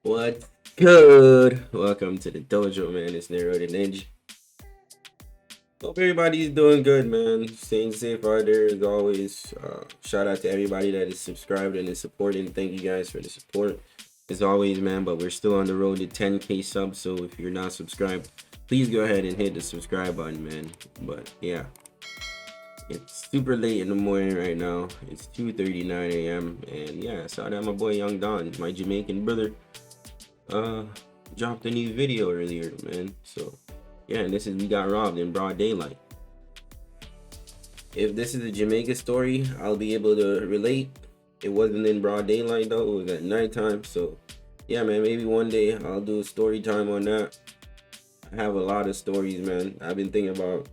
What's good? Welcome to the dojo, man. It's Nero the Ninja. Hope everybody's doing good, man. Staying safe out there as always. Shout out to everybody that is subscribed and is supporting. Thank you guys for the support as always, man. But we're still on the road to 10K subs, so if you're not subscribed, please go ahead and hit the subscribe button, man. But yeah, it's super late in the morning right now. It's 2:39 a.m. and yeah, I saw that my boy Young Don, my Jamaican brother, dropped a new video earlier, man. So yeah, and this is We Got Robbed in Broad Daylight. If this is a Jamaica story, I'll be able to relate. It wasn't in broad daylight though, it was at nighttime. So yeah, man, maybe one day I'll do a story time on that. I have a lot of stories, man. I've been thinking about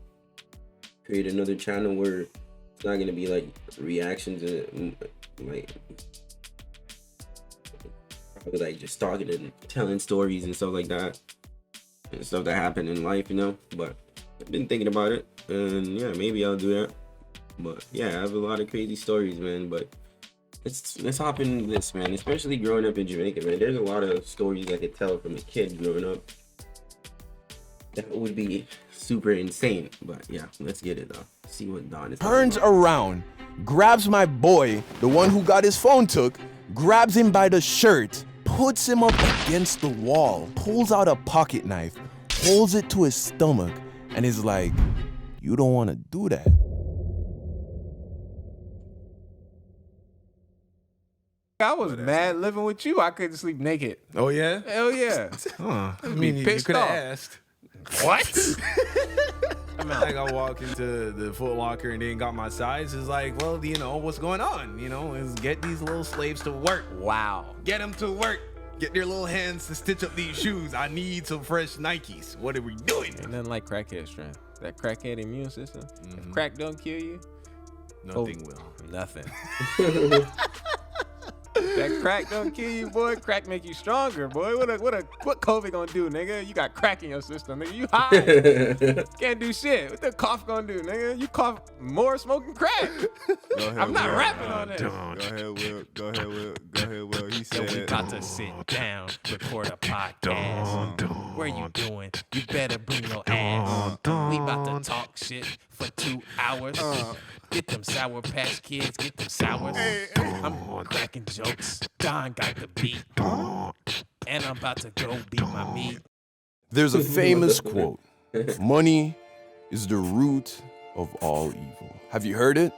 create another channel where it's not gonna be like reactions and like probably like just talking and telling stories and stuff like that and stuff that happened in life, you know. But I've been thinking about it, and yeah, maybe I'll do that. But yeah, I have a lot of crazy stories, man. But let's hop into this, man. Especially growing up in Jamaica, man. There's a lot of stories I could tell from a kid growing up that would be super insane. But yeah, let's get it though. See what Don is Turns around, grabs my boy, the one who got his phone took, grabs him by the shirt, puts him up against the wall, pulls out a pocket knife, holds it to his stomach, and is like, "You don't want to do that." I was mad living with you. I couldn't sleep naked. Oh yeah? Hell yeah. I mean, you pissed could have off. asked. What? Like I walk into the Foot Locker and then got my size. It's like, well, you know, what's going on? You know, is get these little slaves to work. Wow. Get them to work. Get their little hands to stitch up these shoes. I need some fresh Nikes. What are we doing? Ain't nothing like crackhead strength. That crackhead immune system. If crack don't kill you, Nothing will. nothing. That crack don't kill you, boy. Crack make you stronger, boy. What COVID gonna do, nigga? You got crack in your system, nigga. You high. Can't do shit. What the cough gonna do, nigga? You cough more smoking crack. I'm not rapping on that. Go ahead, Will. Go ahead, Will. Go ahead, Will. He So we said, about to sit down, record a podcast. Where you doing? You better bring your ass. We about to talk shit for 2 hours. Get them Sour Patch Kids, get them sours. I'm cracking jokes. Don got the beat. And I'm about to go beat my meat. There's a famous quote, "Money is the root of all evil." Have you heard it?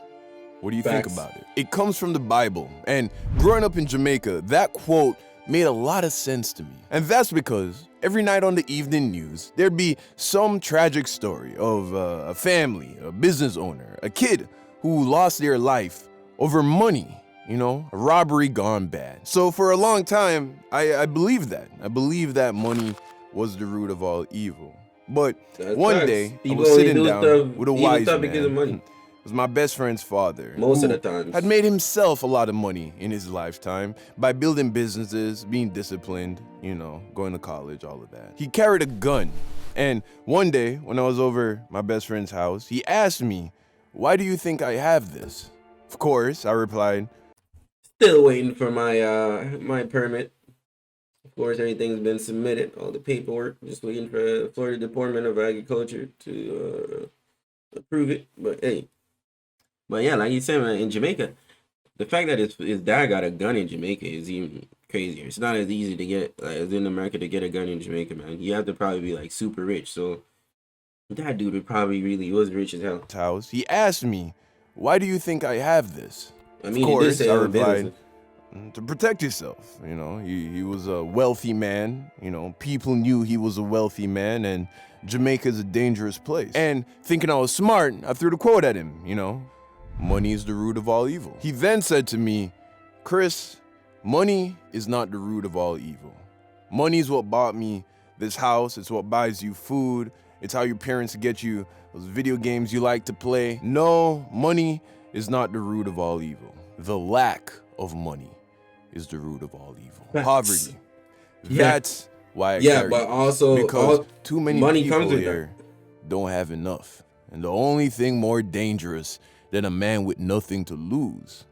What do you think Facts. about it? It comes from the Bible, and growing up in Jamaica, that quote made a lot of sense to me. And that's because every night on the evening news, there'd be some tragic story of a family, a business owner, a kid who lost their life over money, you know, a robbery gone bad. So for a long time, I believed that. I believed that money was the root of all evil. But That's one facts. day, I People was only sitting do down stuff- with a evil wise stuff because of man. money. It was my best friend's father. Most of who the times. had made himself a lot of money in his lifetime by building businesses, being disciplined, you know, going to college, all of that. He carried a gun. And one day, when I was over my best friend's house, he asked me, "Why do you think I have this?" Of course, I replied, Still waiting for my permit. Of course, everything's been submitted, all the paperwork. Just waiting for the Florida Department of Agriculture to approve it. But hey, but yeah, like you said, man, in Jamaica, the fact that his dad got a gun in Jamaica is even crazier. It's not as easy to get as in America to get a gun in Jamaica, man. You have to probably be like super rich. So that dude would probably really was rich as hell. house. He asked me, "Why do you think I have this?" I mean, Of he did course, say I it on replied, business. To protect yourself. You know, he was a wealthy man. You know, people knew he was a wealthy man, and Jamaica's a dangerous place. And thinking I was smart, I threw the quote at him, you know, "Money is the root of all evil." He then said to me, "Chris, money is not the root of all evil. Money is what bought me this house. It's what buys you food. It's how your parents get you those video games you like to play. No, money is not the root of all evil. The lack of money is the root of all evil. Facts. Poverty. Yeah. That's why I Yeah, carry but it. also because all- too many money people comes with here don't have enough. And the only thing more dangerous than a man with nothing to lose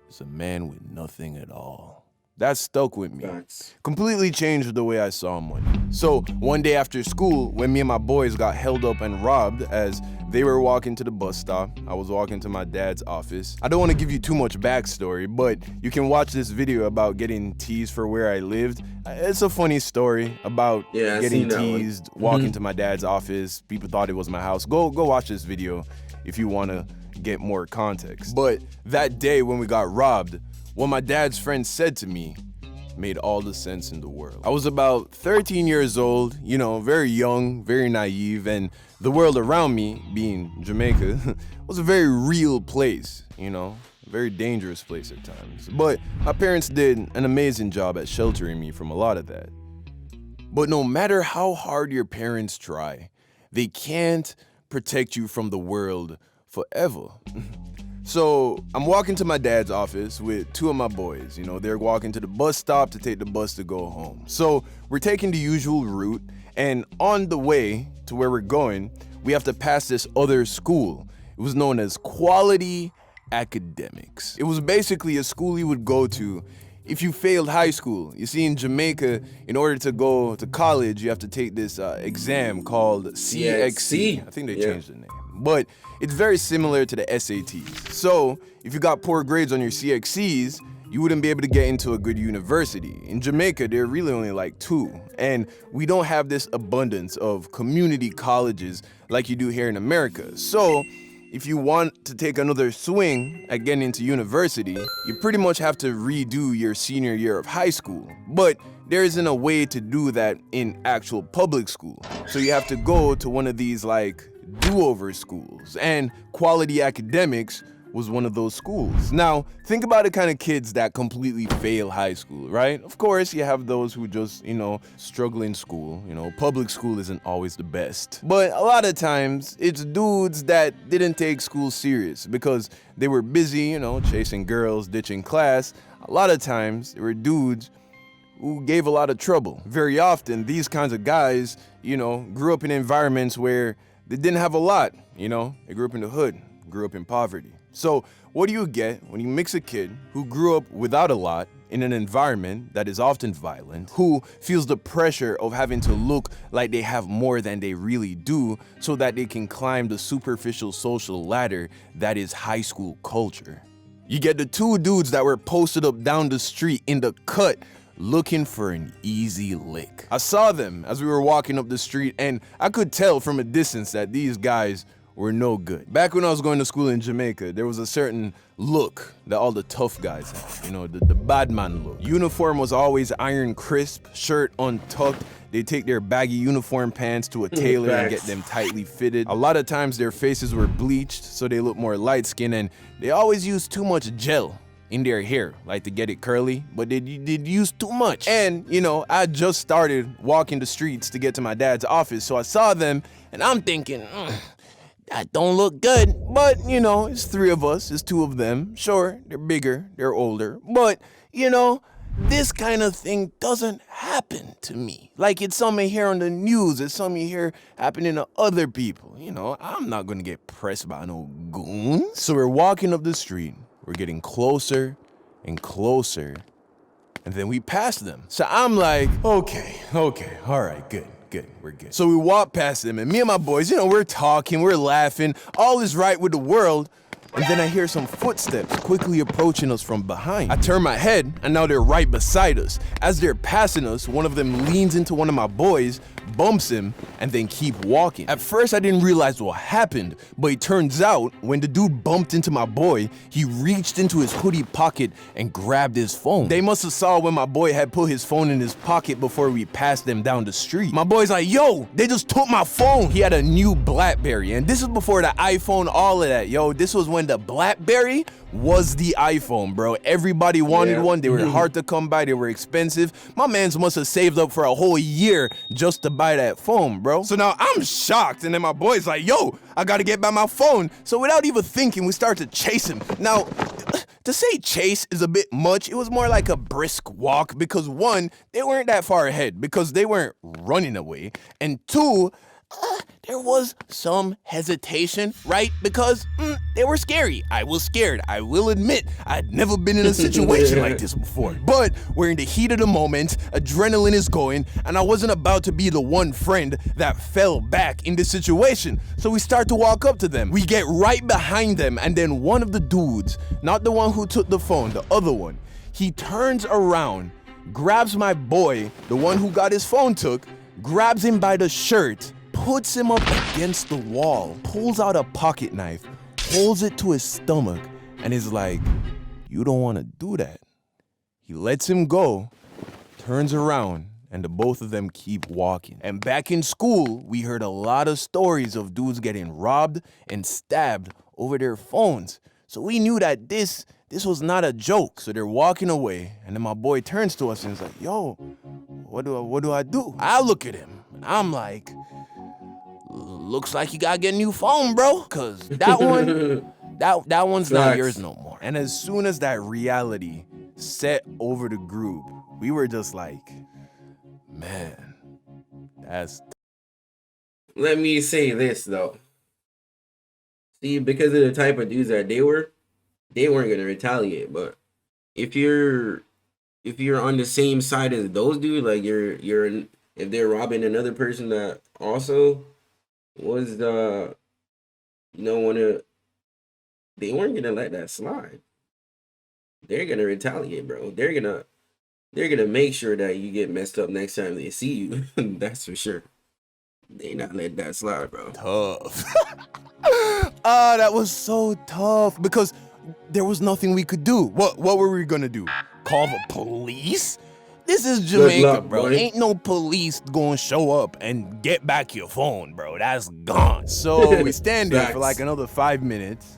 is a man with nothing at all." That stuck with me. Facts. Completely changed the way I saw money. So one day after school, when me and my boys got held up and robbed as they were walking to the bus stop, I was walking to my dad's office. I don't want to give you too much backstory, but you can watch this video about getting teased for where I lived. It's a funny story about getting teased, walking to my dad's office. People thought it was my house. Go watch this video if you want to get more context. But that day when we got robbed, what my dad's friend said to me made all the sense in the world. I was about 13 years old, you know, very young, very naive, and the world around me, being Jamaica, was a very real place, you know, a very dangerous place at times. But my parents did an amazing job at sheltering me from a lot of that. But no matter how hard your parents try, they can't protect you from the world forever. So I'm walking to my dad's office with two of my boys. You know, they're walking to the bus stop to take the bus to go home. So we're taking the usual route, and on the way to where we're going, we have to pass this other school. It was known as Quality Academics. It was basically a school you would go to if you failed high school. You see, in Jamaica, in order to go to college, you have to take this exam called CXC. I think they changed the name. But it's very similar to the SATs. So if you got poor grades on your CXCs, you wouldn't be able to get into a good university. In Jamaica, there are really only like 2. And we don't have this abundance of community colleges like you do here in America. So if you want to take another swing at getting into university, you pretty much have to redo your senior year of high school. But there isn't a way to do that in actual public school. So you have to go to one of these like do-over schools, and Quality Academics was one of those schools. Now, think about the kind of kids that completely fail high school, right? Of course, you have those who just, you know, struggle in school. You know, public school isn't always the best. But a lot of times, it's dudes that didn't take school serious because they were busy, you know, chasing girls, ditching class. A lot of times, there were dudes who gave a lot of trouble. Very often, these kinds of guys, you know, grew up in environments where they didn't have a lot, you know? They grew up in the hood, grew up in poverty. So what do you get when you mix a kid who grew up without a lot in an environment that is often violent, who feels the pressure of having to look like they have more than they really do so that they can climb the superficial social ladder that is high school culture? You get the 2 dudes that were posted up down the street in the cut looking for an easy lick. I saw them as we were walking up the street, and I could tell from a distance that these guys were no good. Back when I was going to school in Jamaica, there was a certain look that all the tough guys had, you know, the bad man look. Uniform was always iron crisp, shirt untucked. They take their baggy uniform pants to a tailor and get them tightly fitted. A lot of times their faces were bleached so they look more light-skinned, and they always used too much gel in their hair, like to get it curly, but they did use too much. And, you know, I just started walking the streets to get to my dad's office, so I saw them, and I'm thinking, that don't look good. But, you know, it's 3 of us, it's 2 of them. Sure, they're bigger, they're older, but, you know, this kind of thing doesn't happen to me. Like, it's something you hear on the news, it's something you hear happening to other people. You know, I'm not gonna get pressed by no goons. So we're walking up the street, we're getting closer and closer, and then we pass them. So I'm like, okay, all right, good, we're good. So we walk past them, and me and my boys, you know, we're talking, we're laughing, all is right with the world, and then I hear some footsteps quickly approaching us from behind. I turn my head, and now they're right beside us. As they're passing us, one of them leans into one of my boys, bumps him, and then keep walking. At first, I didn't realize what happened, but it turns out when the dude bumped into my boy, he reached into his hoodie pocket and grabbed his phone. They must have saw when my boy had put his phone in his pocket before we passed them down the street. My boy's like, yo, they just took my phone. He had a new BlackBerry, and this is before the iPhone, all of that. Yo, this was when the BlackBerry was the iPhone, bro. Everybody wanted one. They were hard to come by. They were expensive. My mans must have saved up for a whole year just to buy that phone, bro. So now I'm shocked. And then my boy's like, yo, I gotta get by my phone. So without even thinking, we start to chase him. Now, to say chase is a bit much. It was more like a brisk walk because 1, they weren't that far ahead because they weren't running away. And 2, there was some hesitation, right? Because they were scary. I was scared. I will admit, I'd never been in a situation like this before. But we're in the heat of the moment, adrenaline is going, and I wasn't about to be the one friend that fell back in this situation. So we start to walk up to them. We get right behind them, and then one of the dudes, not the one who took the phone, the other one, he turns around, grabs my boy, the one who got his phone took, grabs him by the shirt, puts him up against the wall, pulls out a pocket knife, holds it to his stomach, and is like, you don't want to do that. He lets him go, turns around, and the both of them keep walking. And back in school, we heard a lot of stories of dudes getting robbed and stabbed over their phones. So we knew that this was not a joke. So they're walking away, and then my boy turns to us and is like, yo, what do I do? I look at him, and I'm like, looks like you gotta get a new phone, bro, cause that one's not yours no more. And as soon as that reality set over the group, we were just like, man, that's... Let me say this though. See, because of the type of dudes that they weren't gonna retaliate. But if you're on the same side as those dudes, like if they're robbing another person that also was they weren't gonna let that slide. They're gonna retaliate, bro. They're gonna make sure that you get messed up next time they see you. That's for sure. They not let that slide, bro. Tough. That was so tough because there was nothing we could do. What were we gonna do? Call the police? This is Jamaica, luck, bro. boy. Ain't no police gonna show up and get back your phone, bro. That's gone. So we stand there for like another 5 minutes.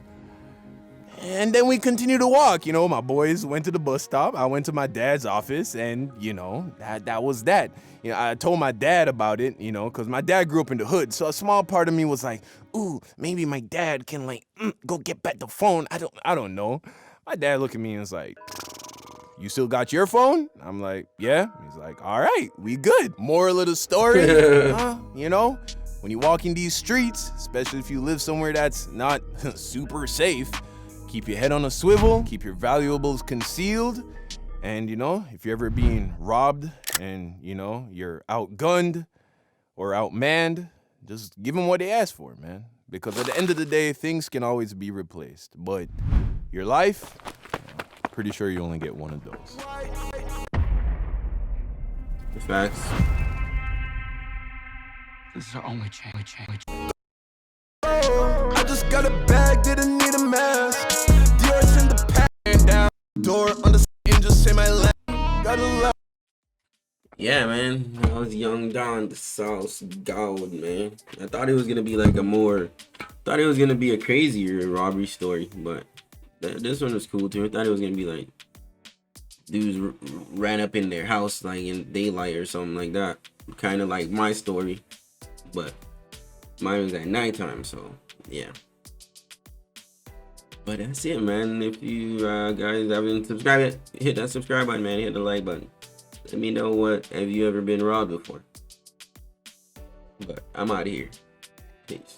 And then we continue to walk. You know, my boys went to the bus stop. I went to my dad's office, and, you know, that was that. You know, I told my dad about it, you know, because my dad grew up in the hood. So a small part of me was like, ooh, maybe my dad can, like, go get back the phone. I don't know. My dad looked at me and was like, you still got your phone? I'm like, yeah. He's like, all right, we good. Moral of the story, you know, when you walk in these streets, especially if you live somewhere that's not super safe, keep your head on a swivel, keep your valuables concealed, and, you know, if you're ever being robbed and, you know, you're outgunned or outmanned, just give them what they ask for, man. Because at the end of the day, things can always be replaced. But your life, pretty sure you only get one of those. Facts. This is our only chance. I just got a bag, didn't need a mask. Dior's in the pack, down door on the just say my last. Got a lot. Yeah, man. I was young Don the Sauce God, man. I thought it was gonna be like a crazier robbery story, but this one was cool too. I thought it was gonna be like dudes ran up in their house like in daylight or something like that. Kind of like my story, but mine was at nighttime, so yeah. But that's it, man. If you guys haven't subscribed yet, hit that subscribe button, man. Hit the like button. Let me know have you ever been robbed before. But I'm out of here. Peace.